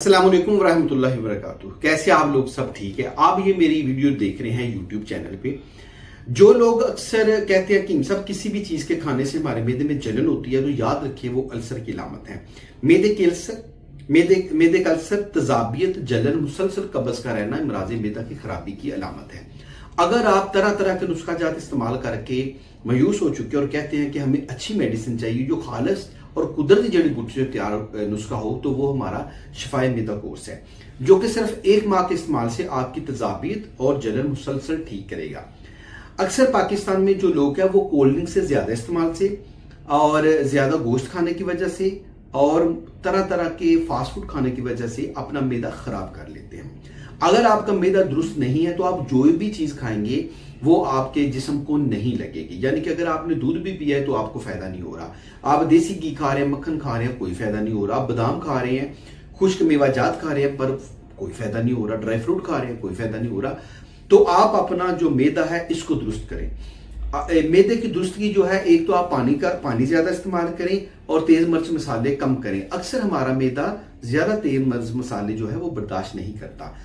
अस्सलामुअलैकुम वरहमतुल्लाहि वबरकातुहू। कैसे आप लोग? सब ठीक है? आप ये मेरी वीडियो देख रहे हैं यूट्यूब चैनल पे। जो लोग अक्सर कहते हैं कि सब किसी भी चीज के खाने से हमारे मैदे में जलन होती है, तो याद रखिए वो अल्सर की अलामत है। मैदे के अल्सर, मैदे का अल्सर, तजाबियत, जलन, मुसलसल कब्ज का रहना इमराज मैदा की खराबी की अलामत है। अगर आप तरह तरह के नुस्खा जात इस्तेमाल करके मायूस हो चुके और कहते हैं कि हमें अच्छी मेडिसिन चाहिए जो खालिस और कुदरती जड़ी बूटी से तैयार नुस्खा हो, तो वो हमारा शिफाए मैदा कोर्स है, जो कि सिर्फ 1 माह के इस्तेमाल से आपकी तजाबियत और जलन मुसलसल ठीक करेगा। अक्सर पाकिस्तान में जो लोग हैं वो कोल्ड ड्रिंक से ज्यादा इस्तेमाल से और ज्यादा गोश्त खाने की वजह से और तरह तरह के फास्ट फूड खाने की वजह से अपना मैदा खराब कर लेते हैं। अगर आपका मैदा दुरुस्त नहीं है तो आप जो भी चीज खाएंगे वो आपके जिस्म को नहीं लगेगी। यानी कि अगर आपने दूध भी पिया है तो आपको फायदा नहीं हो रहा, आप देसी घी खा रहे हैं, मक्खन खा रहे हैं, कोई फायदा नहीं हो रहा, आप बादाम खा रहे हैं, खुश्क मेवाजात खा रहे हैं पर कोई फायदा नहीं हो रहा, ड्राई फ्रूट खा रहे हैं, कोई फायदा नहीं हो रहा। तो आप अपना जो मैदा है इसको दुरुस्त करें। मैदे की दुरुस्तगी जो है, एक तो आप पानी ज्यादा इस्तेमाल करें और तेज मिर्च मसाले कम करें। अक्सर हमारा मैदा ज्यादा तेज मिर्च मसाले जो है वो बर्दाश्त नहीं करता।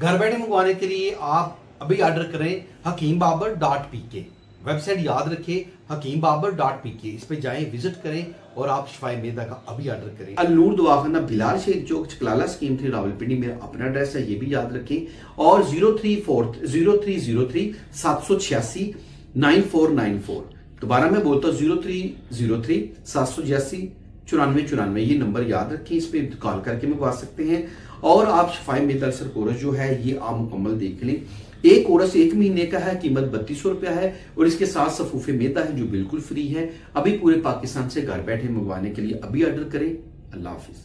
घर बैठे मंगवाने के लिए आप अभी ऑर्डर करें hakimbabar.pk। वेबसाइट याद रखें hakimbabar.pk। इस पे जाएं, विजिट करें और आप शिफाए मैदा का अभी ऑर्डर करें। अल-नूर दवाखाना बिलाल शेख चौक, चकलाला स्कीम 3, रावलपिंडी मेरा अपना एड्रेस है, ये भी याद रखें। और 0303 786 9494। दोबारा मैं बोलता हूँ 0303 786 9494। ये नंबर याद रखें, इस पे कॉल करके मंगवा सकते हैं। और आप शिफाए मैदा अल्सर कोर्स जो है ये आप मुकम्मल देख लें। एक कोर्स 1 महीने का है, कीमत 3200 रुपया है और इसके साथ सफूफे मैदा है जो बिल्कुल फ्री है। अभी पूरे पाकिस्तान से घर बैठे मंगवाने के लिए अभी ऑर्डर करें। अल्लाह हाफिज।